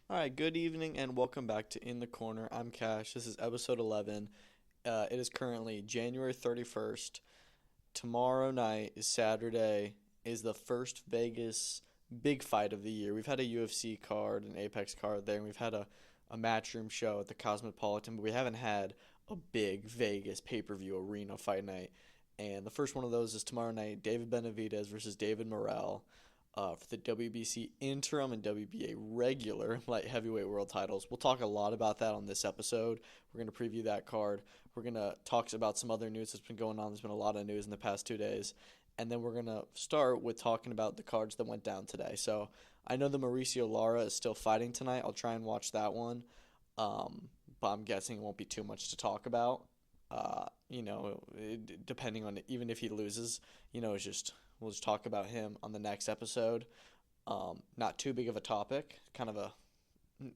All right, good evening and welcome back to In the Corner. I'm Cash. This is episode 11. It is currently January 31st. Tomorrow night is Saturday, is the first Vegas big fight of the year. We've had a UFC card, an Apex card there, and we've had a Matchroom show at the Cosmopolitan, but we haven't had a big Vegas pay-per-view arena fight night. And the first one of those is tomorrow night, David Benavidez versus David Morrell for the WBC interim and WBA regular light heavyweight world titles. We'll talk a lot about that on this episode. We're going to preview that card. We're going to talk about some other news that's been going on. There's been a lot of news in the past 2 days. And then we're going to start with talking about the cards that went down today. So I know the Mauricio Lara is still fighting tonight. I'll try and watch that one. But I'm guessing it won't be too much to talk about. Depending on even if he loses, it's just we'll just talk about him on the next episode. Not too big of a topic, kind of a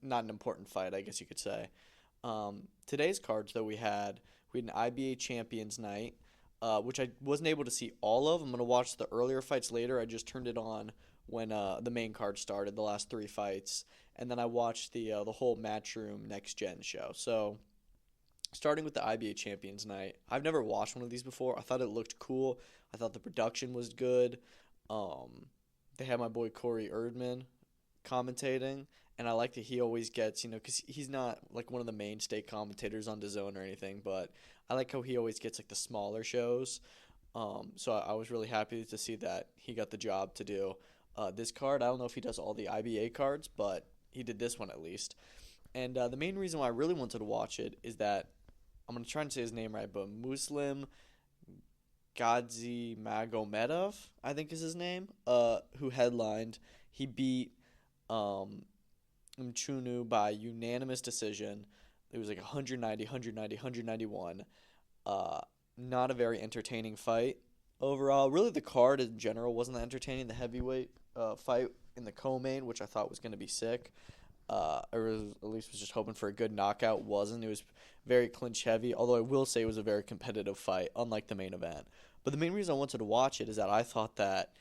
not an important fight, I guess you could say. Today's cards though we had an IBA Champions Night, which I wasn't able to see all of. I'm gonna watch the earlier fights later. I just turned it on when the main card started, the last three fights, and then I watched the whole Matchroom Next Gen show. So starting with the IBA Champions Night, I've never watched one of these before. I thought it looked cool. I thought the production was good. Um, they had my boy Corey Erdman commentating, and I like that he always gets, because he's not like one of the mainstay commentators on DAZN or anything, but I like how he always gets like the smaller shows. So I was really happy to see that he got the job to do this card. I don't know if he does all the IBA cards, but he did this one at least. And the main reason why I really wanted to watch it is that I'm gonna try and say his name right, but Muslim Gadzi Magomedov, I think is his name, who headlined. He beat um, Mchunu by unanimous decision. It was like 190, 190, 191. Uh, Not a very entertaining fight overall. Really, the card in general wasn't that entertaining. The heavyweight fight in the co-main, which I thought was going to be sick, or at least was just hoping for a good knockout, wasn't. It was very clinch heavy, although I will say it was a very competitive fight, unlike the main event. But the main reason I wanted to watch it is that I thought that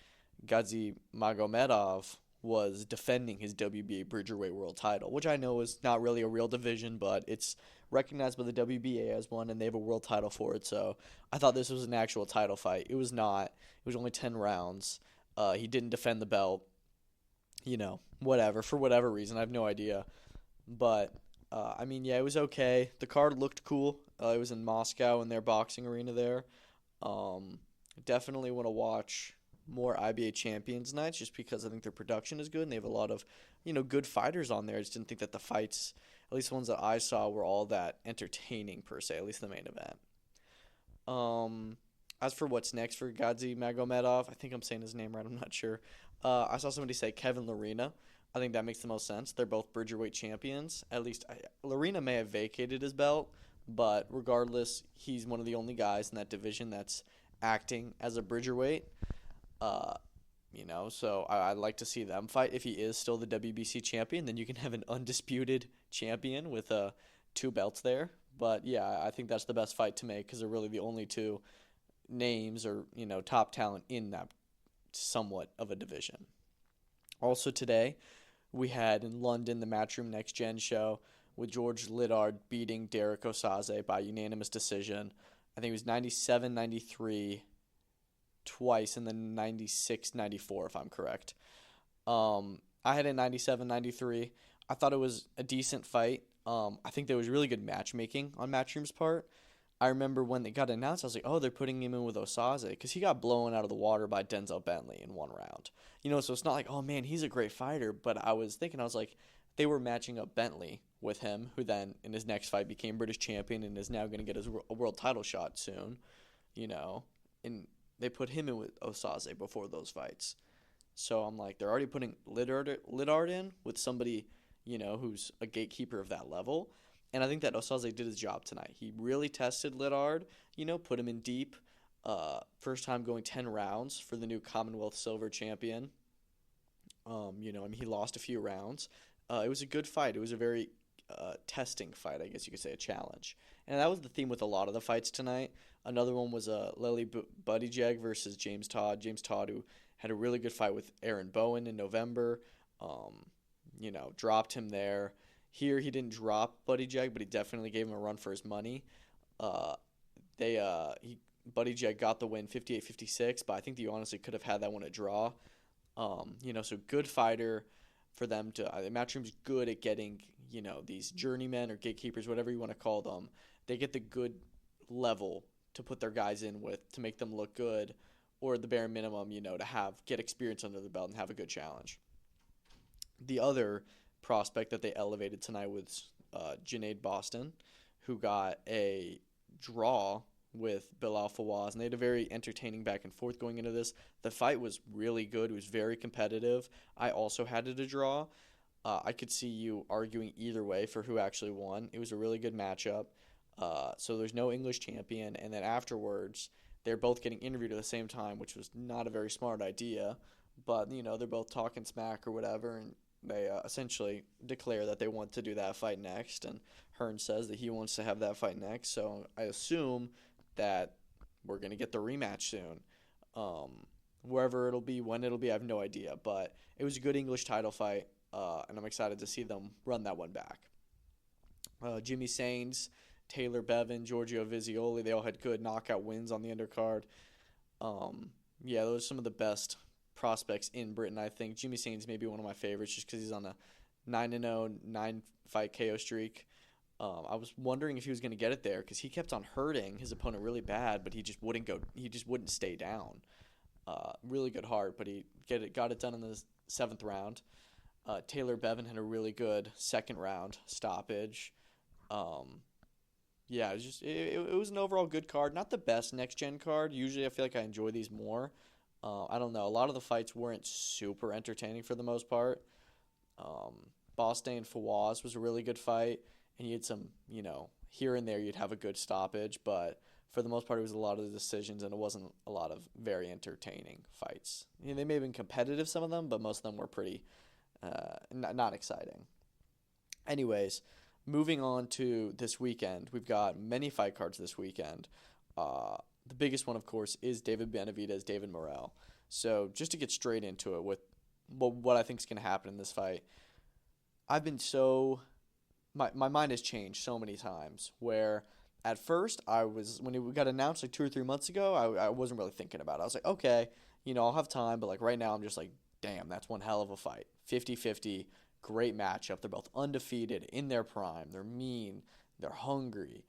Gadzi Magomedov was defending his WBA Bridgerweight World title, which I know is not really a real division, but it's recognized by the WBA as one, and they have a world title for it. So I thought this was an actual title fight. It was not. It was only 10 rounds. He didn't defend the belt. Whatever, for whatever reason. I have no idea. But, I mean, yeah, it was okay. The card looked cool. It was in Moscow in their boxing arena there. Um, Definitely want to watch more IBA Champions nights just because I think their production is good and they have a lot of, good fighters on there. I just didn't think that the fights, at least the ones that I saw, were all that entertaining per se, at least the main event. Um, as for what's next for Gadzi Magomedov, I think I'm saying his name right. I'm not sure. I saw somebody say Kevin Larena. I think that makes the most sense. They're both Bridgerweight champions. At least Larena may have vacated his belt, but regardless, he's one of the only guys in that division that's acting as a Bridgerweight. Uh, so I'd like to see them fight. If he is still the WBC champion, then you can have an undisputed champion with two belts there. But yeah, I think that's the best fight to make because they're really the only two names or top talent in that somewhat of a division. Also today, we had in London the Matchroom Next Gen show with George Liddard beating Derek Osaze by unanimous decision. I think it was 97-93 twice and then 96-94 if I'm correct. I had a 97-93. I thought it was a decent fight. I think there was really good matchmaking on Matchroom's part. I remember when it got announced, I was like, oh, they're putting him in with Osaze because he got blown out of the water by Denzel Bentley in one round. So it's not like, oh man, he's a great fighter. But I was thinking, I was like, they were matching up Bentley with him, who then in his next fight became British champion and is now going to get a world title shot soon, and they put him in with Osaze before those fights. So I'm like, they're already putting Liddard in with somebody, who's a gatekeeper of that level. And I think that Osaze did his job tonight. He really tested Liddard, put him in deep. First time going 10 rounds for the new Commonwealth Silver champion. I mean, he lost a few rounds. It was a good fight. It was a very testing fight, I guess you could say, a challenge. And that was the theme with a lot of the fights tonight. Another one was Lily Buttigieg versus James Todd. James Todd, who had a really good fight with Aaron Bowen in November. dropped him there. Here he didn't drop Buddy Jag, but he definitely gave him a run for his money. Uh, Buddy Jag got the win 58-56, but I think that you honestly could have had that one a draw. So good fighter for them to. Matchroom's good at getting these journeymen or gatekeepers, whatever you want to call them. They get the good level to put their guys in with to make them look good, or the bare minimum, to get experience under the belt and have a good challenge. The other prospect that they elevated tonight was Junaid Boston, who got a draw with Bilal Fawaz, and they had a very entertaining back and forth going into this. The fight was really good. It was very competitive. I also had it a draw. I could see you arguing either way for who actually won. It was a really good matchup. So there's no English champion, and then afterwards, they're both getting interviewed at the same time, which was not a very smart idea. But, they're both talking smack or whatever, and they essentially declare that they want to do that fight next, and Hearn says that he wants to have that fight next. So I assume that we're going to get the rematch soon. Wherever it'll be, when it'll be, I have no idea. But it was a good English title fight, and I'm excited to see them run that one back. Jimmy Sains, Taylor Bevan, Giorgio Vizioli, they all had good knockout wins on the undercard. Those are some of the best prospects in Britain, I think. Jimmy Sains may be one of my favorites just because he's on a 9-0, 9-fight KO streak. I was wondering if he was going to get it there because he kept on hurting his opponent really bad, but he just wouldn't stay down. Really good heart, but he got it done in the 7th round. Taylor Bevan had a really good 2nd round stoppage. It was an overall good card. Not the best next-gen card. Usually I feel like I enjoy these more. I don't know. A lot of the fights weren't super entertaining for the most part. Boston Fawaz was a really good fight, and you had some, here and there you'd have a good stoppage, but for the most part it was a lot of the decisions, and it wasn't a lot of very entertaining fights. They may have been competitive, some of them, but most of them were pretty not exciting. Anyways, moving on to this weekend, we've got many fight cards this weekend. The biggest one, of course, is David Benavidez David Morrell. So just to get straight into it with what I think is going to happen in this fight, I've been my mind has changed so many times where at first when it got announced like 2 or 3 months ago, I wasn't really thinking about it. I was like, okay, I'll have time, but like right now I'm just like, damn, that's one hell of a fight. 50-50, great matchup. They're both undefeated, in their prime. They're mean. They're hungry.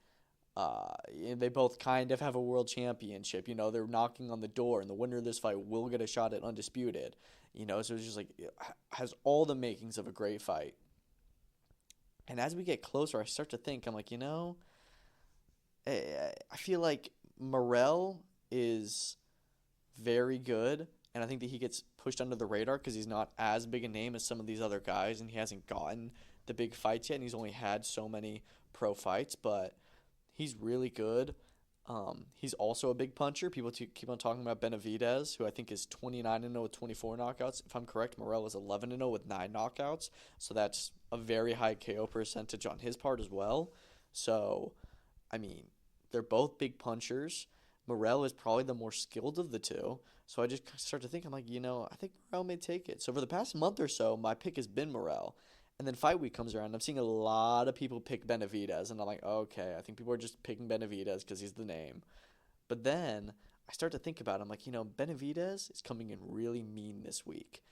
They both kind of have a world championship. They're knocking on the door, and the winner of this fight will get a shot at undisputed. So it's just like, it has all the makings of a great fight. And as we get closer, I start to think, I'm like, I feel like Morrell is very good, and I think that he gets pushed under the radar because he's not as big a name as some of these other guys, and he hasn't gotten the big fights yet, and he's only had so many pro fights, but he's really good. He's also a big puncher. People keep on talking about Benavidez, who I think is 29-0 with 24 knockouts. If I'm correct, Morrell is 11-0 with 9 knockouts, so that's a very high KO percentage on his part as well. So, they're both big punchers. Morrell is probably the more skilled of the two. So I just start to think, I'm like, I think Morrell may take it. So for the past month or so, my pick has been Morrell. And then fight week comes around, I'm seeing a lot of people pick Benavidez. And I'm like, okay, I think people are just picking Benavidez because he's the name. But then I start to think about it. I'm like, Benavidez is coming in really mean this week.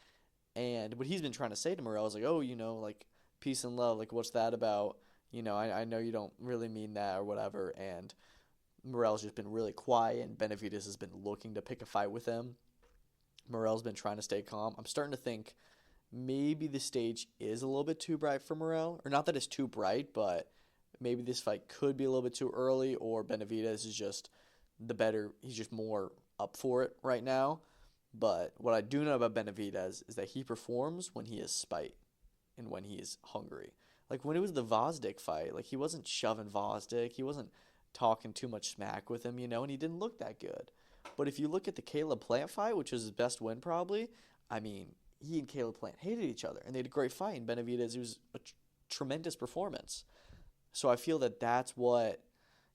And what he's been trying to say to Morrell is like, oh, like, peace and love. Like, what's that about? I know you don't really mean that or whatever. And Morrell's just been really quiet, and Benavidez has been looking to pick a fight with him. Morrell's been trying to stay calm. I'm starting to think maybe the stage is a little bit too bright for Morrell. Or not that it's too bright, but maybe this fight could be a little bit too early, or Benavidez is just he's just more up for it right now. But what I do know about Benavidez is that he performs when he is spite and when he is hungry. Like when it was the Vosdick fight, like he wasn't shoving Vosdick, he wasn't talking too much smack with him, and he didn't look that good. But if you look at the Caleb Plant fight, which was his best win probably, he and Caleb Plant hated each other, and they had a great fight. And Benavidez, it was a tremendous performance. So I feel that that's what,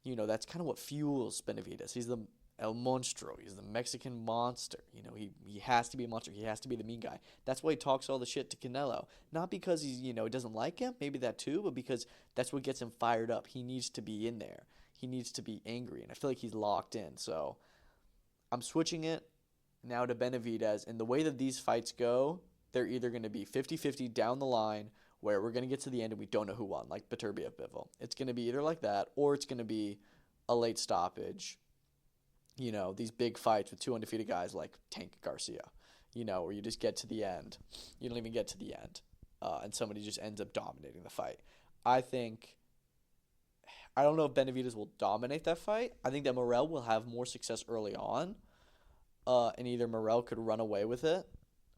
that's kind of what fuels Benavidez. He's the El Monstro. He's the Mexican monster. He has to be a monster. He has to be the mean guy. That's why he talks all the shit to Canelo. Not because he doesn't like him, maybe that too, but because that's what gets him fired up. He needs to be in there. He needs to be angry, and I feel like he's locked in. So I'm switching it now to Benavidez, and the way that these fights go, they're either going to be 50-50 down the line, where we're going to get to the end and we don't know who won, like Beterbiev Bivol. It's going to be either like that, or it's going to be a late stoppage. These big fights with two undefeated guys like Tank Garcia, where you just get to the end. You don't even get to the end, and somebody just ends up dominating the fight. I don't know if Benavidez will dominate that fight. I think that Morrell will have more success early on, and either Morrell could run away with it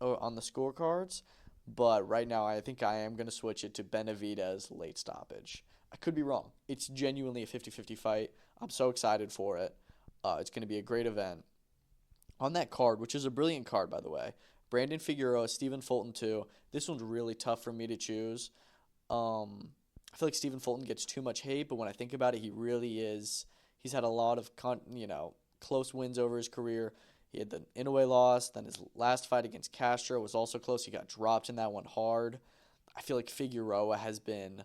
on the scorecards. But right now, I think I am going to switch it to Benavidez late stoppage. I could be wrong. It's genuinely a 50-50 fight. I'm so excited for it. It's going to be a great event. On that card, which is a brilliant card, by the way, Brandon Figueroa, Stephen Fulton, too. This one's really tough for me to choose. I feel like Stephen Fulton gets too much hate, but when I think about it, he really is. He's had a lot of close wins over his career. He had the Inoue loss. Then his last fight against Castro was also close. He got dropped in that one hard. I feel like Figueroa has been,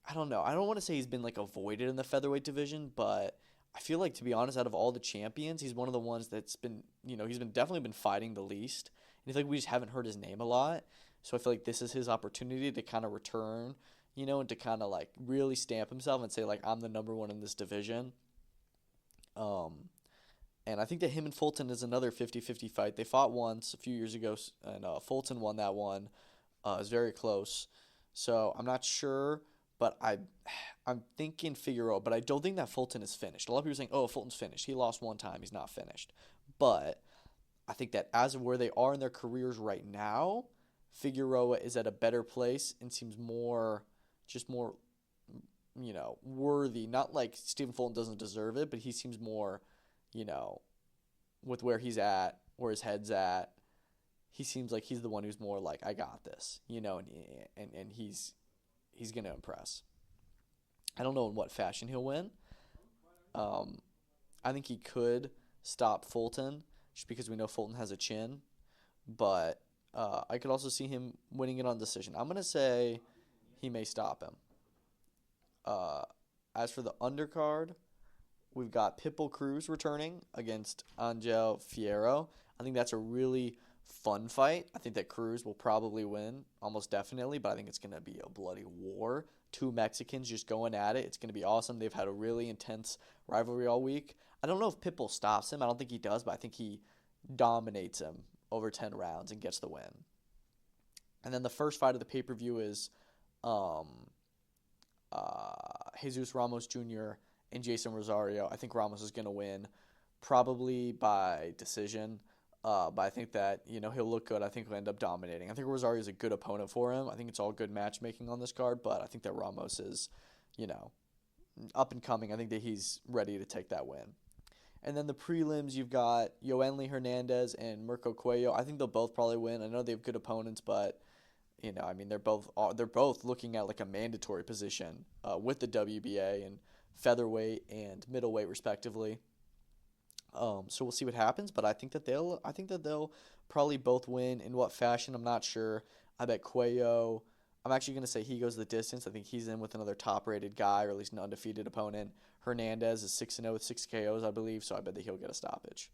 I don't know. I don't want to say he's been avoided in the featherweight division, but I feel like, to be honest, out of all the champions, he's one of the ones that's been, he's definitely been fighting the least. And I feel like we just haven't heard his name a lot. So I feel like this is his opportunity to kind of return, and to kind of really stamp himself and say I'm the number one in this division. And I think that him and Fulton is another 50-50 fight. They fought once a few years ago, and Fulton won that one. It was very close. So I'm not sure, but I'm thinking Figueroa, but I don't think that Fulton is finished. A lot of people are saying, oh, Fulton's finished. He lost one time. He's not finished. But I think that as of where they are in their careers right now, Figueroa is at a better place and seems more worthy. Not like Stephen Fulton doesn't deserve it, but he seems more, with where he's at, where his head's at. He seems like he's the one who's more I got this, and he's going to impress. I don't know in what fashion he'll win. I think he could stop Fulton just because we know Fulton has a chin, but I could also see him winning it on decision. I'm going to say he may stop him. As for the undercard, we've got Pitbull Cruz returning against Angel Fierro. I think that's a really fun fight. I think that Cruz will probably win, almost definitely, but I think it's going to be a bloody war. Two Mexicans just going at it. It's going to be awesome. They've had a really intense rivalry all week. I don't know if Pitbull stops him. I don't think he does, but I think he dominates him over 10 rounds and gets the win. And then the first fight of the pay-per-view is Jesus Ramos Jr. and Jason Rosario. I think Ramos is going to win, probably by decision. But I think that, he'll look good. I think he'll end up dominating. I think Rosario is a good opponent for him. I think it's all good matchmaking on this card, but I think that Ramos is, up and coming. I think that he's ready to take that win. And then the prelims, you've got Yoenli Hernandez and Mirko Cuello. I think they'll both probably win. I know they have good opponents, but they're both looking at a mandatory position with the WBA and featherweight and middleweight respectively. So we'll see what happens, but I think that they'll probably both win. In what fashion, I'm not sure. I bet Cuello, I'm actually going to say he goes the distance. I think he's in with another top-rated guy, or at least an undefeated opponent. Hernandez is 6-0 with 6 KOs, I believe, so I bet that he'll get a stoppage.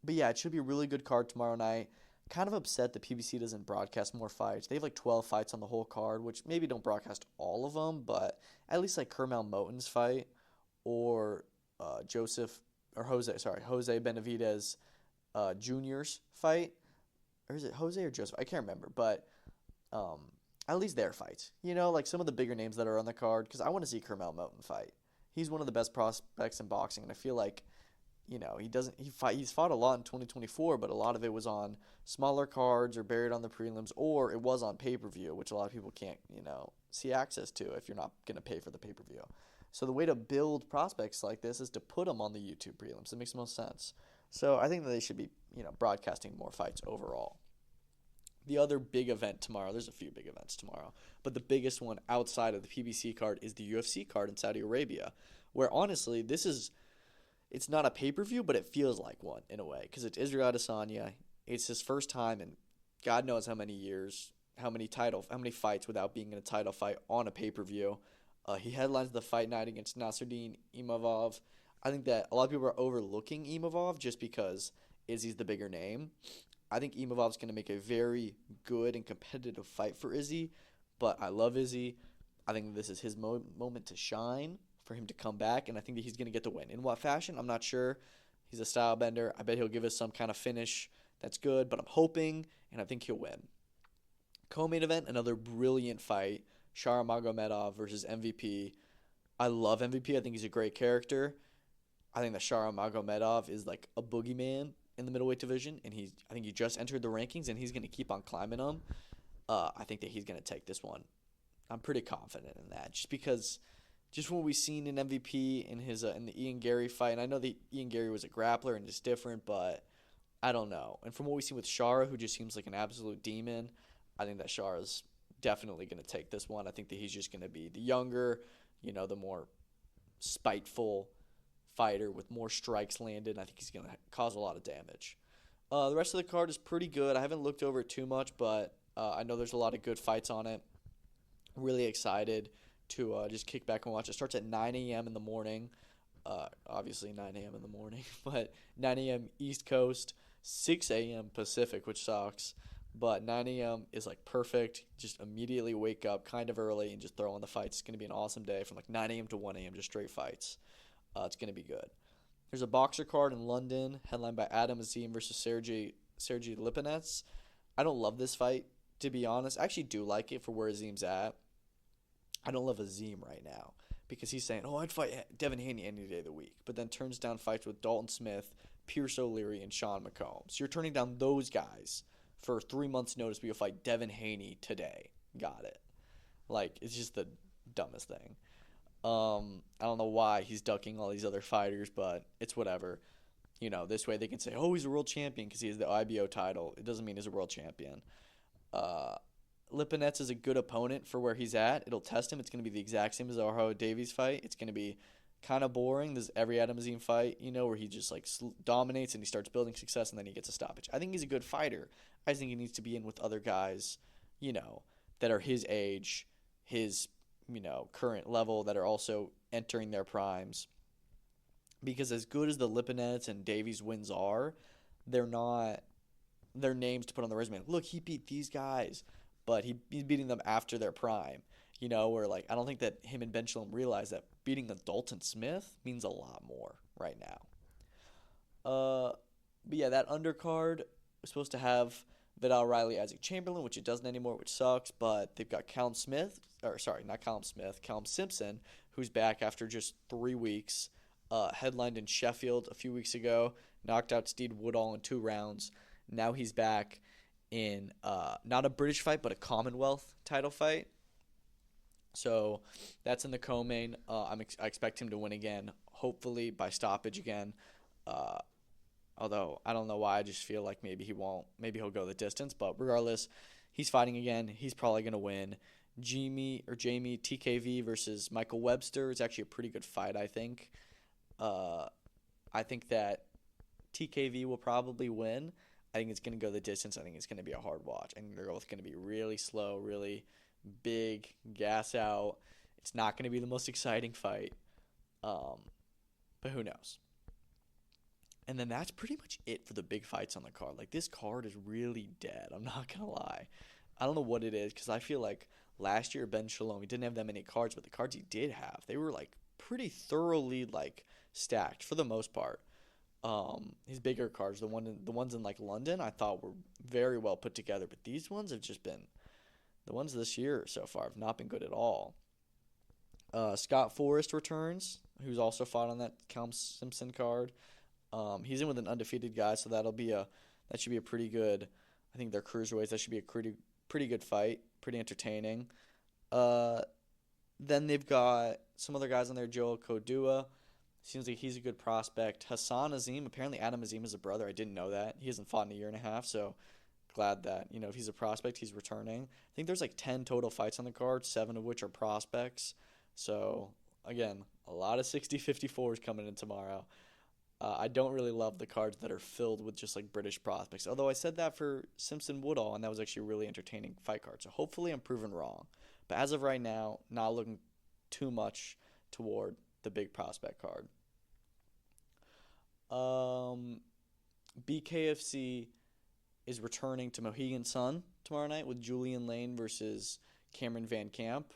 But yeah, it should be a really good card tomorrow night. Kind of upset that PBC doesn't broadcast more fights. They have 12 fights on the whole card, which maybe don't broadcast all of them, but at least Kermel Moton's fight or Jose Benavidez Jr.'s fight. Or is it Jose or Joseph? I can't remember, but at least their fights. Some of the bigger names that are on the card, because I want to see Kermel Moton fight. He's one of the best prospects in boxing, and I feel like he's fought a lot in 2024, but a lot of it was on smaller cards or buried on the prelims, or it was on pay-per-view, which a lot of people can't, see access to if you're not going to pay for the pay-per-view. So the way to build prospects like this is to put them on the YouTube prelims. It makes the most sense. So I think that they should be, broadcasting more fights overall. The other big event tomorrow, there's a few big events tomorrow, but the biggest one outside of the PBC card is the UFC card in Saudi Arabia, where honestly, it's not a pay-per-view, but it feels like one in a way because it's Israel Adesanya. It's his first time in God knows how many years, how many fights without being in a title fight on a pay-per-view. He headlines the fight night against Nasruddin Imavov. I think that a lot of people are overlooking Imavov just because Izzy's the bigger name. I think Imavov's going to make a very good and competitive fight for Izzy, but I love Izzy. I think this is his moment to shine for him to come back, and I think that he's going to get the win. In what fashion? I'm not sure. He's a style bender. I bet he'll give us some kind of finish that's good, but I'm hoping, and I think he'll win. Co-main event, another brilliant fight. Shara Magomedov versus MVP. I love MVP. I think he's a great character. I think that Shara Magomedov is like a boogeyman in the middleweight division, and I think he just entered the rankings, and he's going to keep on climbing them. I think that he's going to take this one. I'm pretty confident in that, just because, just what we've seen in MVP in his in the Ian Gary fight, and I know that Ian Gary was a grappler and just different, but I don't know. And from what we've seen with Shara, who just seems like an absolute demon, I think that Shara's definitely going to take this one. I think that he's just going to be the younger, the more spiteful fighter with more strikes landed. I think he's going to cause a lot of damage. The rest of the card is pretty good. I haven't looked over it too much, but I know there's a lot of good fights on it. Really excited to just kick back and watch. It starts at 9 a.m. in the morning. Obviously 9 a.m. in the morning, but 9 a.m. East Coast, 6 a.m. Pacific, which sucks. But 9 a.m. is like perfect. Just immediately wake up kind of early and just throw on the fights. It's going to be an awesome day from like 9 a.m. to 1 a.m. just straight fights. It's going to be good. There's a boxer card in London headlined by Adam Azim versus Sergey Lipinets. I don't love this fight, to be honest. I actually do like it for where Azim's at. I don't love Azim right now because he's saying, I'd fight Devin Haney any day of the week, but then turns down fights with Dalton Smith, Pierce O'Leary, and Sean McComb. So you're turning down those guys for 3 months' notice, but you'll fight Devin Haney today. Got it. Like, it's just the dumbest thing. I don't know why he's ducking all these other fighters, but it's whatever. This way they can say, he's a world champion because he has the IBO title. It doesn't mean he's a world champion. Lipinets is a good opponent for where he's at. It'll test him. It's going to be the exact same as the Arroyo Davies fight. It's going to be kind of boring. This is every Adam Azim fight, where he just like dominates and he starts building success and then he gets a stoppage. I think he's a good fighter. I just think he needs to be in with other guys, that are his age, his, current level, that are also entering their primes. Because as good as the Lipinets and Davies wins are, they're not their names to put on the resume. Look, he beat these guys, but he's beating them after their prime. Where like I don't think that him and Ben Shalom realize that beating a Dalton Smith means a lot more right now. But yeah, that undercard was supposed to have Vidal Riley, Isaac Chamberlain, which it doesn't anymore, which sucks. But they've got Callum Simpson, who's back after just 3 weeks. Headlined in Sheffield a few weeks ago, knocked out Steed Woodall in 2 rounds. Now he's back in not a British fight, but a Commonwealth title fight. So that's in the co-main. I expect him to win again, hopefully by stoppage again. Although I don't know why, I just feel like maybe he won't. Maybe he'll go the distance. But regardless, he's fighting again. He's probably going to win. Jamie TKV versus Michael Webster. It's actually a pretty good fight, I think. I think that TKV will probably win. I think it's going to go the distance. I think it's going to be a hard watch. I think they're both going to be really slow, really big, gas out. It's not going to be the most exciting fight. But who knows? And then that's pretty much it for the big fights on the card. Like, this card is really dead. I'm not going to lie. I don't know what it is because I feel like last year Ben Shalom, he didn't have that many cards, but the cards he did have, they were like pretty thoroughly like stacked for the most part. His bigger cards, the ones in like London, I thought were very well put together, but these ones have just been, the ones this year so far have not been good at all. Scott Forrest returns, who's also fought on that Callum Simpson card. He's in with an undefeated guy, so that should be a pretty good. I think they're cruiserweights. That should be a pretty good fight, pretty entertaining. Then they've got some other guys on there. Joel Kodua, seems like he's a good prospect. Hassan Azim, apparently Adam Azim is a brother. I didn't know that. He hasn't fought in a year and a half, so glad that, if he's a prospect, he's returning. I think there's like 10 total fights on the card, 7 of which are prospects. So, again, a lot of 60-54s coming in tomorrow. I don't really love the cards that are filled with just like British prospects. Although I said that for Simpson Woodall, and that was actually a really entertaining fight card. So hopefully I'm proven wrong. But as of right now, not looking too much toward the big prospect card. BKFC is returning to Mohegan Sun tomorrow night with Julian Lane versus Cameron Van Camp.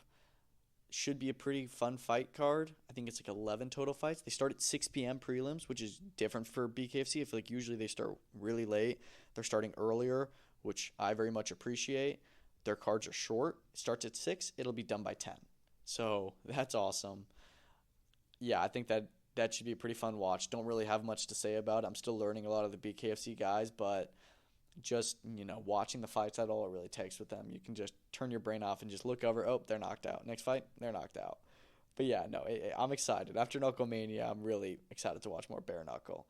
Should be a pretty fun fight card. I think it's like 11 total fights. They start at 6 p.m. prelims, which is different for BKFC. I feel like usually they start really late. They're starting earlier, which I very much appreciate. Their cards are short. It starts at 6. It'll be done by 10. So that's awesome. Yeah, I think that should be a pretty fun watch. Don't really have much to say about it. I'm still learning a lot of the BKFC guys, but just, watching the fights, that's all it really takes with them. You can just turn your brain off and just look over, oh, they're knocked out. Next fight, they're knocked out. But yeah, no, I'm excited. After Knuckle Mania, I'm really excited to watch more bare knuckle.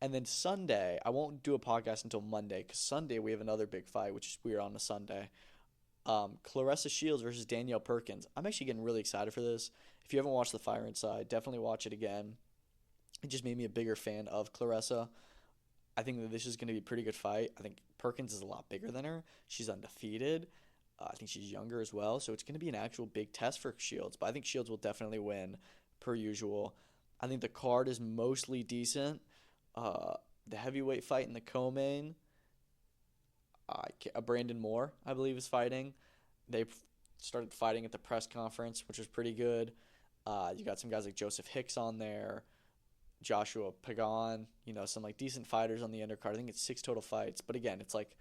And then Sunday, I won't do a podcast until Monday, because Sunday we have another big fight, which is weird on a Sunday. Claressa Shields versus Danielle Perkins. I'm actually getting really excited for this. If you haven't watched The Fire Inside, definitely watch it again. It just made me a bigger fan of Claressa. I think that this is going to be a pretty good fight. I think Perkins is a lot bigger than her. She's undefeated. I think she's younger as well. So it's going to be an actual big test for Shields. But I think Shields will definitely win, per usual. I think the card is mostly decent. The heavyweight fight in the co-main, Brandon Moore, I believe, is fighting. They started fighting at the press conference, which was pretty good. You got some guys like Joseph Hicks on there. Joshua Pagan, some like decent fighters on the undercard. I think it's 6 total fights. But again, it's like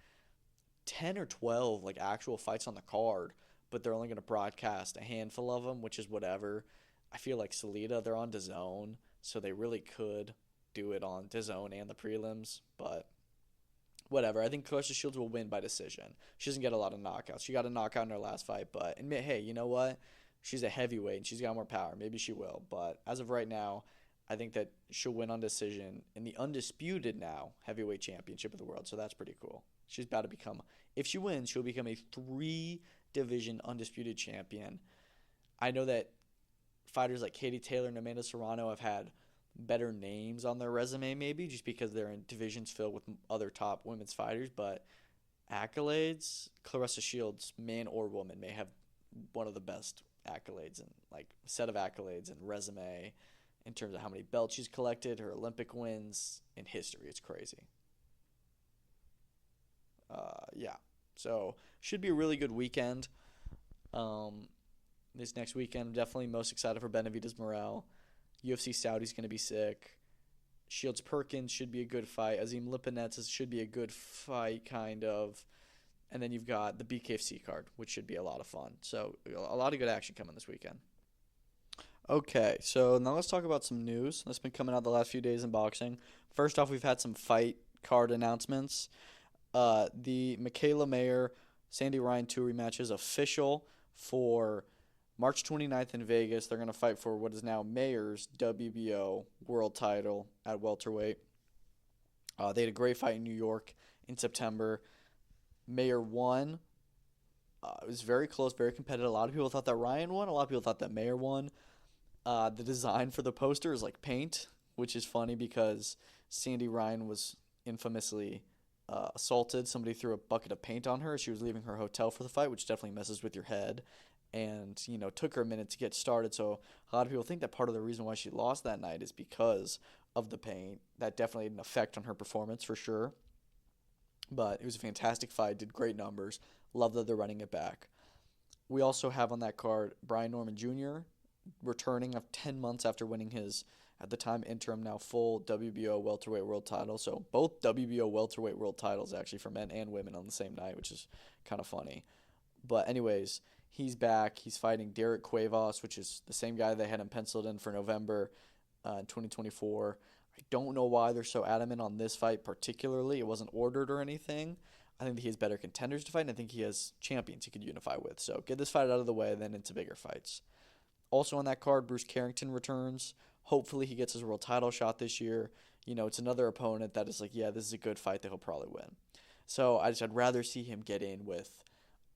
10 or 12 like actual fights on the card, but they're only going to broadcast a handful of them, which is whatever. I feel like Salida, they're on DAZN, so they really could do it on DAZN and the prelims, but whatever. I think Claressa Shields will win by decision. She doesn't get a lot of knockouts. She got a knockout in her last fight, but admit, hey, you know what? She's a heavyweight and she's got more power. Maybe she will, but as of right now, I think that she'll win on decision in the undisputed now heavyweight championship of the world. So that's pretty cool. She's about to become, if she wins, she'll become a 3-division undisputed champion. I know that fighters like Katie Taylor and Amanda Serrano have had better names on their resume, maybe just because they're in divisions filled with other top women's fighters. But accolades, Claressa Shields, man or woman, may have one of the best accolades and like set of accolades and resume in terms of how many belts she's collected, her Olympic wins in history. It's crazy. Yeah. So should be a really good weekend. This next weekend, I'm definitely most excited for Benavidez Morrell. UFC Saudi's going to be sick. Shields Perkins should be a good fight. Azim Lipinets should be a good fight, kind of. And then you've got the BKFC card, which should be a lot of fun. So a lot of good action coming this weekend. Okay, so now let's talk about some news that's been coming out the last few days in boxing. First off, we've had some fight card announcements. The Michaela Mayer Sandy Ryan 2 rematch is official for March 29th in Vegas. They're going to fight for what is now Mayer's WBO world title at welterweight. They had a great fight in New York in September. Mayer won. It was very close, very competitive. A lot of people thought that Ryan won. A lot of people thought that Mayer won. The design for the poster is like paint, which is funny because Sandy Ryan was infamously assaulted. Somebody threw a bucket of paint on her. She was leaving her hotel for the fight, which definitely messes with your head. And, took her a minute to get started. So a lot of people think that part of the reason why she lost that night is because of the paint. That definitely had an effect on her performance for sure. But it was a fantastic fight, did great numbers. Love that they're running it back. We also have on that card Brian Norman Jr., returning of 10 months after winning his, at the time, interim, now full WBO welterweight world title. So both WBO welterweight world titles actually for men and women on the same night, which is kind of funny. But anyways, he's back. He's fighting Derek Cuevas, which is the same guy they had him penciled in for November in 2024. I don't know why they're so adamant on this fight particularly. It wasn't ordered or anything. I think that he has better contenders to fight, and I think he has champions he could unify with. So get this fight out of the way, then into bigger fights. Also on that card, Bruce Carrington returns. Hopefully he gets his world title shot this year. It's another opponent that is like, yeah, this is a good fight that he'll probably win. So I'd rather see him get in with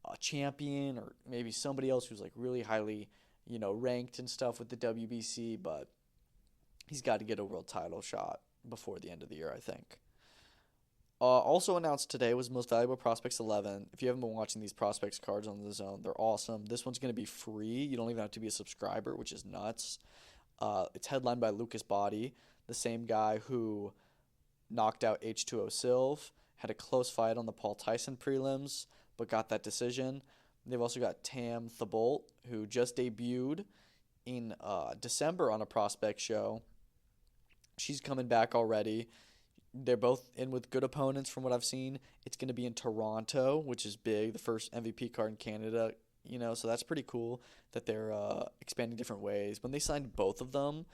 a champion or maybe somebody else who's like really highly, ranked and stuff with the WBC, but he's got to get a world title shot before the end of the year, I think. Also announced today was Most Valuable Prospects 11. If you haven't been watching these prospects cards on the zone, they're awesome. This one's going to be free. You don't even have to be a subscriber, which is nuts. It's headlined by Lucas Body, the same guy who knocked out H2O Silv, had a close fight on the Paul Tyson prelims, but got that decision. They've also got Tam Thibault, who just debuted in December on a prospect show. She's coming back already. They're both in with good opponents from what I've seen. It's going to be in Toronto, which is big, the first MVP card in Canada, so that's pretty cool that they're expanding different ways. When they signed both of them,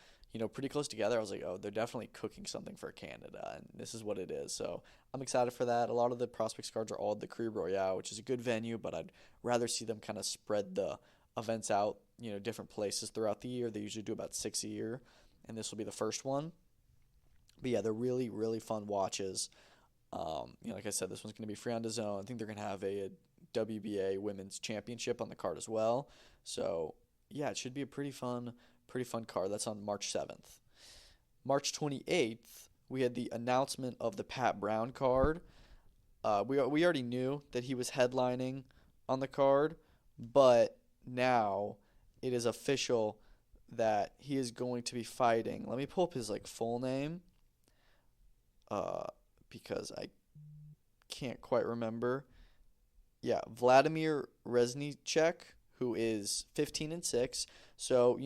pretty close together, I was like, oh, they're definitely cooking something for Canada, and this is what it is. So I'm excited for that. A lot of the prospects cards are all at the Cree Royale, which is a good venue, but I'd rather see them kind of spread the events out, different places throughout the year. They usually do about 6 a year, and this will be the first one. But yeah, they're really, really fun watches. Like I said, this one's going to be free on DAZN. I think they're going to have a WBA Women's Championship on the card as well. So yeah, it should be a pretty fun card. That's on March 7th. March 28th, we had the announcement of the Pat Brown card. We already knew that he was headlining on the card, but now it is official that he is going to be fighting. Let me pull up his full name. Because I can't quite remember. Yeah, Vladimir Reznicek, who is 15-6. So,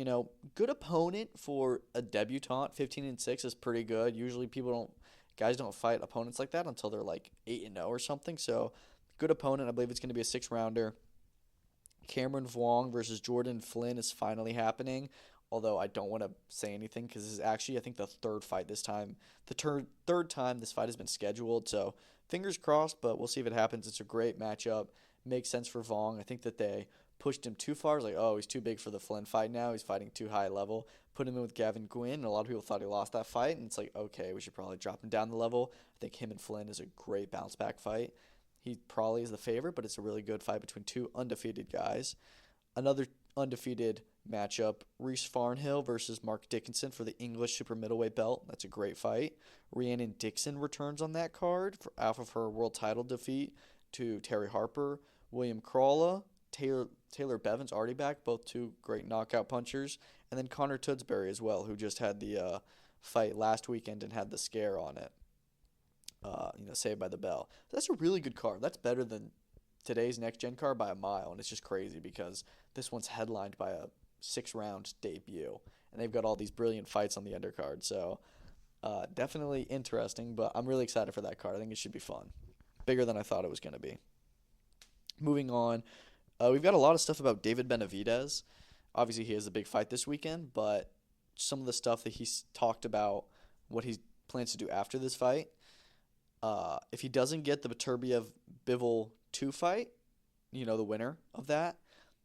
good opponent for a debutante. 15-6 is pretty good. Usually guys don't fight opponents like that until they're 8-0 or something. So, good opponent. I believe it's going to be a 6-rounder. Cameron Vuong versus Jordan Flynn is finally happening. Although I don't want to say anything because this is actually, I think, the third fight this time. The third time this fight has been scheduled. So fingers crossed, but we'll see if it happens. It's a great matchup. Makes sense for Vuong. I think that they pushed him too far. It's he's too big for the Flynn fight now. He's fighting too high level. Put him in with Gavin Gwynn. And a lot of people thought he lost that fight. And it's okay, we should probably drop him down the level. I think him and Flynn is a great bounce back fight. He probably is the favorite, but it's a really good fight between two undefeated guys. Another undefeated matchup, Reese Farnhill versus Mark Dickinson for the English super middleweight belt. That's a great fight. Rhiannon Dixon returns on that card off of her world title defeat to Terry Harper. William Crawla, Taylor Bevan's already back, both two great knockout punchers. And then Connor Toodsbury as well, who just had the fight last weekend and had the scare on it. Saved by the bell. That's a really good card. That's better than today's next gen card by a mile, and it's just crazy because this one's headlined by a 6-round debut, and they've got all these brilliant fights on the undercard. So definitely interesting, but I'm really excited for that card. I think it should be fun. Bigger than I thought it was going to be. Moving on, we've got a lot of stuff about David Benavidez. Obviously, he has a big fight this weekend, but some of the stuff that he's talked about, what he plans to do after this fight. If he doesn't get the Beterbiev Bivol 2 fight, the winner of that,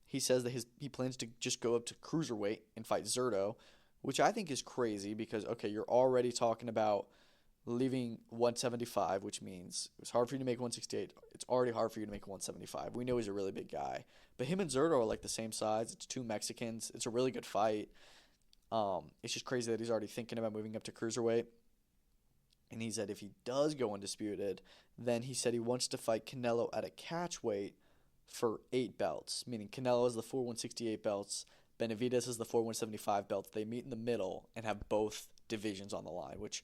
he says that he plans to just go up to cruiserweight and fight Zurdo, which I think is crazy because, okay, you're already talking about leaving 175, which means it was hard for you to make 168. It's already hard for you to make 175. We know he's a really big guy. But him and Zurdo are the same size. It's two Mexicans. It's a really good fight. It's just crazy that he's already thinking about moving up to cruiserweight. And he said if he does go undisputed, then he said he wants to fight Canelo at a catch weight for 8 belts, meaning Canelo has the 4 168 belts, Benavidez has the 4 175 belts. They meet in the middle and have both divisions on the line, which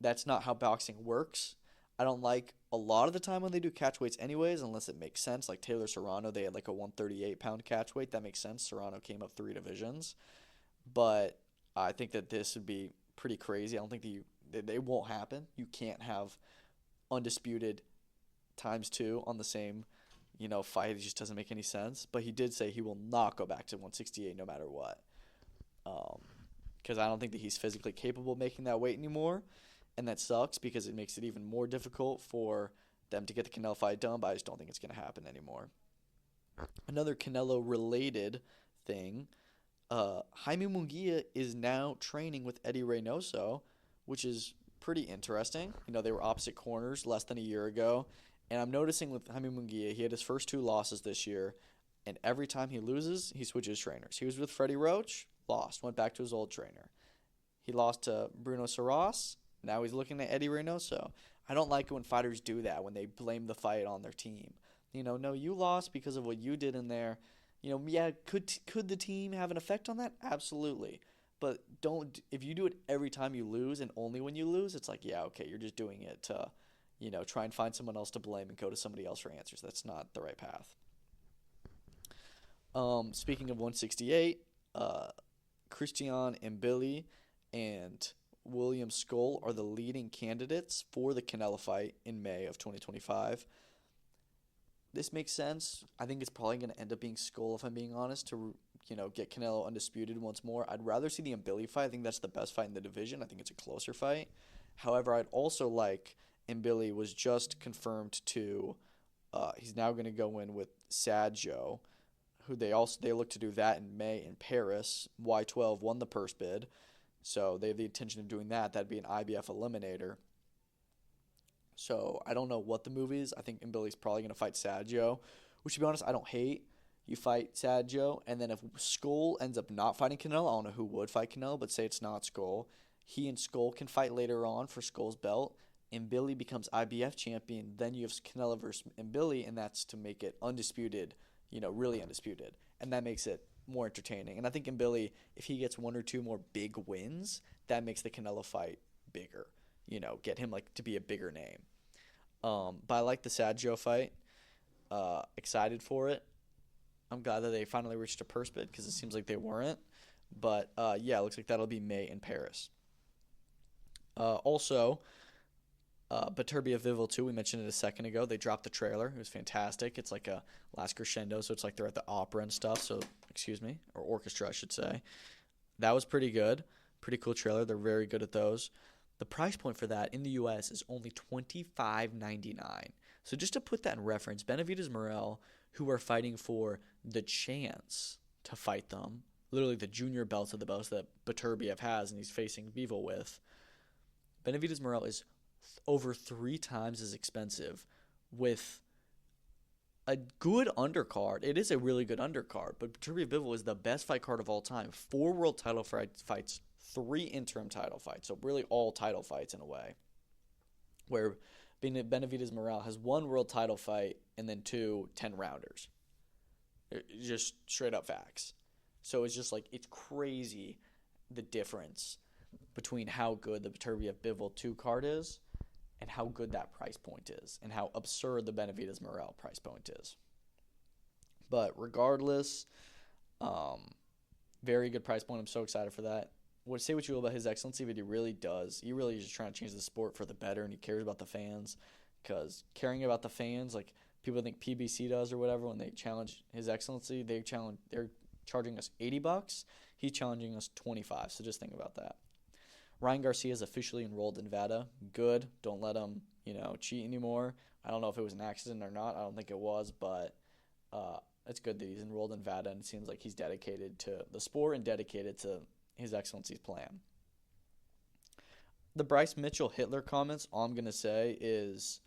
that's not how boxing works. I don't like a lot of the time when they do catch weights anyways, unless it makes sense. Like Taylor Serrano, they had a 138-pound catch weight. That makes sense. Serrano came up 3 divisions. But I think that this would be pretty crazy. I don't think they won't happen. You can't have undisputed times 2 on the same fight. It just doesn't make any sense. But he did say he will not go back to 168 no matter what. Because I don't think that he's physically capable of making that weight anymore. And that sucks because it makes it even more difficult for them to get the Canelo fight done, but I just don't think it's going to happen anymore. Another Canelo-related thing, Jaime Munguia is now training with Eddie Reynoso, which is pretty interesting. They were opposite corners less than a year ago. And I'm noticing with Jaime Munguia, he had his first 2 losses this year, and every time he loses, he switches trainers. He was with Freddie Roach, lost, went back to his old trainer. He lost to Bruno Saras, Now he's looking at Eddie Reynoso. I don't like it when fighters do that, when they blame the fight on their team. No, you lost because of what you did in there. Yeah, could the team have an effect on that? Absolutely. But don't if you do it every time you lose and only when you lose, it's like, yeah, okay, you're just doing it to, try and find someone else to blame and go to somebody else for answers. That's not the right path. Speaking of 168, Christian Mbili and William Skull are the leading candidates for the Canelo fight in May of 2025. This makes sense. I think it's probably going to end up being Skull, if I'm being honest, to get Canelo undisputed once more. I'd rather see the Mbili fight. I think that's the best fight in the division. I think it's a closer fight. However, I'd also like Mbili was just confirmed to. He's now going to go in with Sadjo, who they look to do that in May in Paris. Y12 won the purse bid, so they have the intention of doing that. That'd be an IBF eliminator. So I don't know what the move is. I think Mbili's probably going to fight Sadjo, which, to be honest, I don't hate. You fight Sadjo, and then if Skull ends up not fighting Canelo, I don't know who would fight Canelo, but say it's not Skull. He and Skull can fight later on for Skull's belt. Mbili becomes IBF champion. Then you have Canelo versus Mbili, and that's to make it undisputed, really undisputed. And that makes it more entertaining. And I think Mbili, if he gets one or two more big wins, that makes the Canelo fight bigger. Get him to be a bigger name. But I like the Sadjo fight. Excited for it. I'm glad that they finally reached a purse bid because it seems like they weren't. But yeah, it looks like that'll be May in Paris. Also, Beterbiev Bivol 2, we mentioned it a second ago. They dropped the trailer. It was fantastic. It's like a last crescendo, so it's like they're at the opera and stuff. So, or orchestra, I should say. That was pretty good. Pretty cool trailer. They're very good at those. The price point for that in the U.S. is only $25.99. So just to put that in reference, Benavidez Morrell, who are fighting for the chance to fight them, literally the junior belts of the belts that Beterbiev has and he's facing Bivol with, Benavidez Morrell is over 3 times as expensive with a good undercard. It is a really good undercard, but Beterbiev Bivol is the best fight card of all time. 4 world title fights, 3 interim title fights, so really all title fights in a way, where Benavidez Morrell has 1 world title fight and then 2 10-rounders. Just straight up facts. So it's just it's crazy the difference between how good the Beterbiev Bivol 2 card is and how good that price point is and how absurd the Benavidez Morrell price point is. But regardless, very good price point. I'm so excited for that. Say what you will about His Excellency, but he really does. He really is just trying to change the sport for the better, and he cares about the fans. Because caring about the fans, people think PBC does or whatever, when they challenge His Excellency, they're charging us $80. He's challenging us $25. So just think about that. Ryan Garcia is officially enrolled in Nevada. Good. Don't let him, cheat anymore. I don't know if it was an accident or not. I don't think it was, but it's good that he's enrolled in Nevada, and it seems like he's dedicated to the sport and dedicated to His Excellency's plan. The Bryce Mitchell Hitler comments, all I'm going to say is,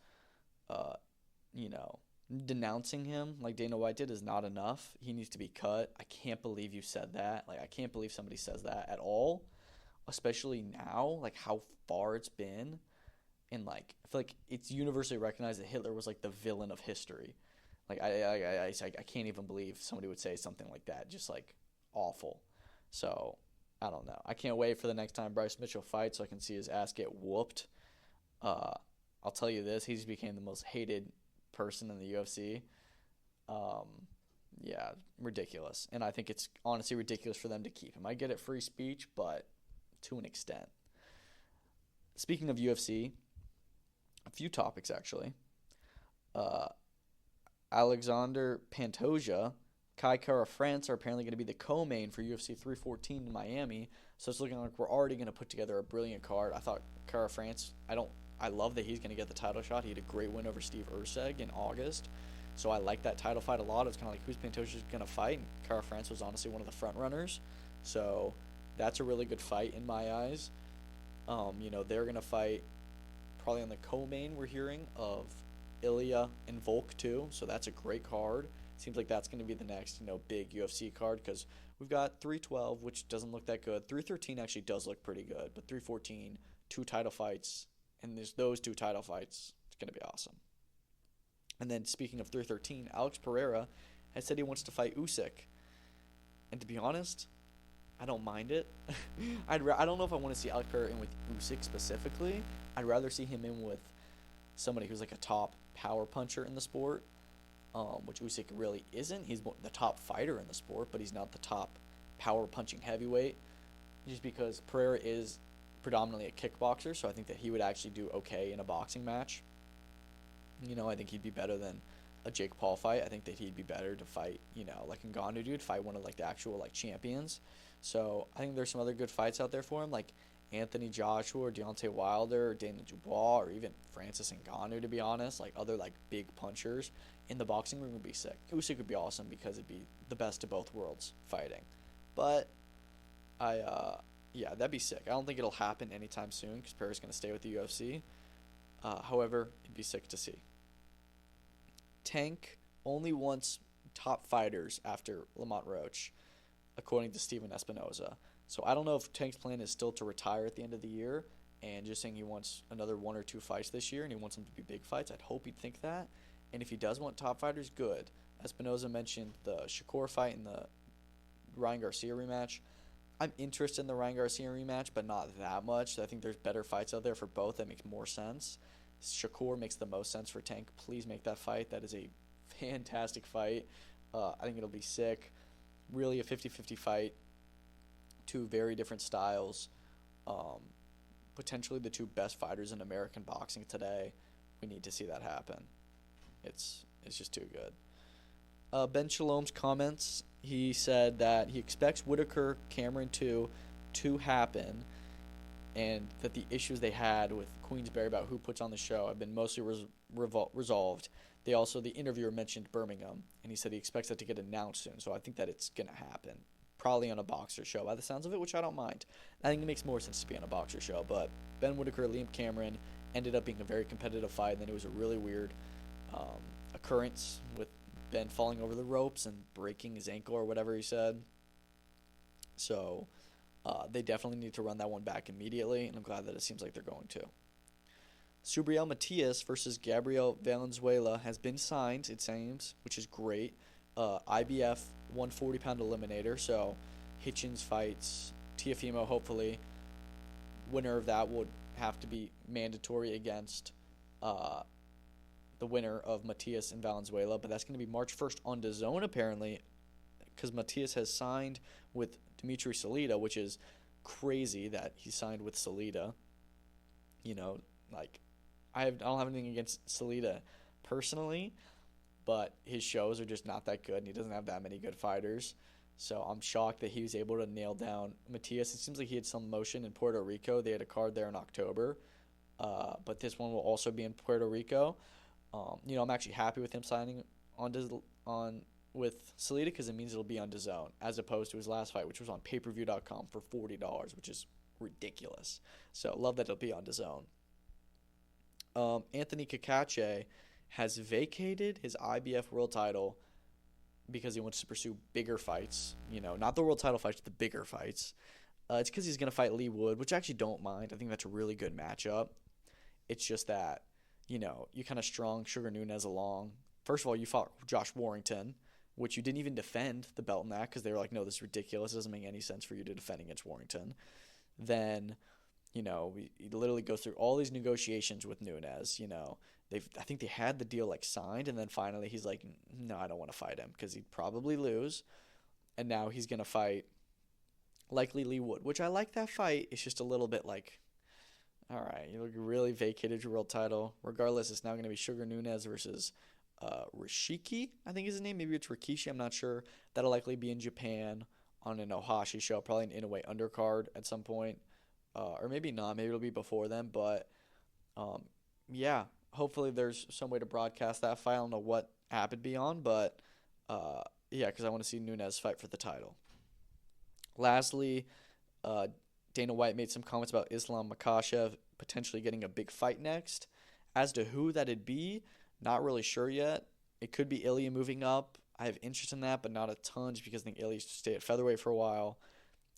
denouncing him like Dana White did is not enough. He needs to be cut. I can't believe you said that. I can't believe somebody says that at all, especially now, how far it's been. And, I feel like it's universally recognized that Hitler was, the villain of history. I can't even believe somebody would say something like that. Just, awful. So, I don't know. I can't wait for the next time Bryce Mitchell fights so I can see his ass get whooped. I'll tell you this. He just became the most hated person in the UFC. Yeah, ridiculous. And I think it's honestly ridiculous for them to keep him. I get it, free speech, but to an extent. Speaking of UFC, a few topics actually. Alexander Pantoja, Kai Kara France are apparently going to be the co-main for UFC 314 in Miami. So it's looking like we're already going to put together a brilliant card. I thought Kara France, I love that he's going to get the title shot. He had a great win over Steve Erceg in August. So I like that title fight a lot. It's kind of who's Pantoja going to fight? And Kara France was honestly one of the front runners. So that's a really good fight in my eyes. They're going to fight probably on the co-main, we're hearing, of Ilya and Volk too. So that's a great card. Seems like that's going to be the next, big UFC card, because we've got 312, which doesn't look that good. 313 actually does look pretty good, but 314 2 title fights, and there's those 2 title fights. It's going to be awesome. And then speaking of 313, Alex Pereira has said he wants to fight Usyk. And to be honest, I don't mind it. I don't know if I want to see Alex Pereira in with Usyk specifically. I'd rather see him in with somebody who's like a top power puncher in the sport, which Usyk really isn't. He's the top fighter in the sport, but he's not the top power punching heavyweight, just because Pereira is predominantly a kickboxer, so I think that he would actually do okay in a boxing match. I think he'd be better than a Jake Paul fight. I think that he'd be better to fight, like Ngannou dude, fight one of like the actual like champions. So I think there's some other good fights out there for him, like Anthony Joshua or Deontay Wilder or Dana Dubois or even Francis Ngannou, to be honest. Like other like big punchers in the boxing ring would be sick. Usyk would be awesome because it'd be the best of both worlds fighting. But yeah, that'd be sick. I don't think it'll happen anytime soon because Pereira's going to stay with the UFC. However, it'd be sick to see. Tank only wants top fighters after Lamont Roach, according to Steven Espinoza. So I don't know if Tank's plan is still to retire at the end of the year and just saying he wants another 1 or 2 fights this year and he wants them to be big fights. I'd hope he'd think that. And if he does want top fighters, good. Espinoza mentioned the Shakur fight and the Ryan Garcia rematch. I'm interested in the Ryan Garcia rematch, but not that much. I think there's better fights out there for both that makes more sense. Shakur makes the most sense for Tank. Please make that fight. That is a fantastic fight. I think it'll be sick. Really a 50-50 fight. 2 very different styles. Potentially the 2 best fighters in American boxing today. We need to see that happen. It's just too good. Ben Shalom's comments. He said that he expects Whitaker Cameron 2 to happen, and that the issues they had with Queensberry about who puts on the show have been mostly resolved. The interviewer mentioned Birmingham, and he said he expects that to get announced soon. So I think that it's gonna happen, probably on a boxer show by the sounds of it, which I don't mind. I think it makes more sense to be on a boxer show. But Ben Whitaker, Liam Cameron ended up being a very competitive fight, and then it was a really weird occurrence with Ben falling over the ropes and breaking his ankle or whatever he said. So they definitely need to run that one back immediately, and I'm glad that it seems like they're going to. Subriel Matias versus Gabriel Valenzuela has been signed, it seems, which is great. IBF 140-pound eliminator, so Hitchens fights Tiafimo, hopefully. Winner of that would have to be mandatory against the winner of Matias and Valenzuela, but that's going to be March 1st on DAZN, apparently, because Matias has signed with Dimitri Salita, which is crazy that he signed with Salita. I don't have anything against Salita personally, but his shows are just not that good, and he doesn't have that many good fighters. So I'm shocked that he was able to nail down Matias. It seems like he had some motion in Puerto Rico. They had a card there in October, but this one will also be in Puerto Rico. I'm actually happy with him signing on with Salita because it means it'll be on DAZN as opposed to his last fight, which was on pay-per-view.com for $40, which is ridiculous. So love that it'll be on DAZN. Anthony Cacace has vacated his IBF world title because he wants to pursue bigger fights. Not the world title fights, but the bigger fights. It's because he's going to fight Lee Wood, which I actually don't mind. I think that's a really good matchup. It's just that, you kind of strung Sugar Nunez along. First of all, you fought Josh Warrington, which you didn't even defend the belt in that because they were like, no, this is ridiculous. It doesn't make any sense for you to defend against Warrington. Then, he literally goes through all these negotiations with Nunez. I think they had the deal signed, and then finally he's like, no, I don't want to fight him because he'd probably lose. And now he's going to fight likely Lee Wood, which I like that fight. It's just a little bit all right, you really vacated your world title. Regardless, it's now going to be Sugar Nunez versus Rishiki, I think is his name. Maybe it's Rikishi, I'm not sure. That'll likely be in Japan on an Ohashi show, probably an Inoue undercard at some point. Or maybe not. Maybe it'll be before then. But, yeah, hopefully there's some way to broadcast that fight. I don't know what app it'd be on, but, yeah, because I want to see Nunez fight for the title. Lastly, Dana White made some comments about Islam Makhachev potentially getting a big fight next. As to who that'd be, not really sure yet. It could be Ilya moving up. I have interest in that, but not a ton just because I think Ilya used to stay at featherweight for a while.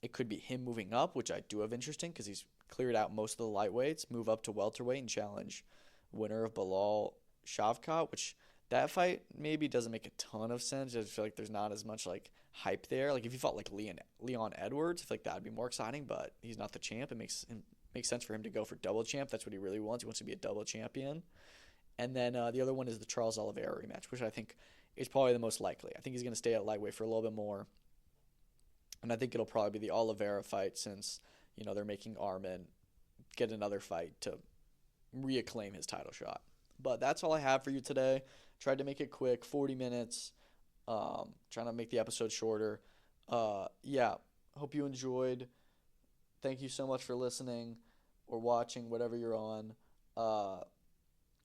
It could be him moving up, which I do have interest in because he's cleared out most of the lightweights, move up to welterweight and challenge winner of Bilal Shavkat, which that fight maybe doesn't make a ton of sense. I just feel like there's not as much like hype there. Like if you fought like Leon Edwards, I feel like that would be more exciting, but he's not the champ. It makes sense for him to go for double champ. That's what he really wants. He wants to be a double champion. And then the other one is the Charles Oliveira rematch, which I think is probably the most likely. I think he's going to stay at lightweight for a little bit more. And I think it'll probably be the Oliveira fight since, they're making Arman get another fight to reacclaim his title shot. But that's all I have for you today. Tried to make it quick, 40 minutes. Trying to make the episode shorter. Yeah, hope you enjoyed. Thank you so much for listening or watching, whatever you're on.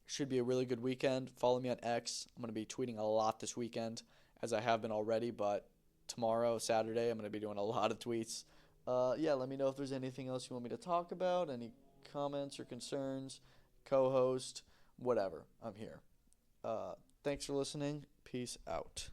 Should be a really good weekend. Follow me on X. I'm going to be tweeting a lot this weekend, as I have been already, but tomorrow, Saturday, I'm going to be doing a lot of tweets. Let me know if there's anything else you want me to talk about, any comments or concerns, co-host, whatever. I'm here. Thanks for listening. Peace out.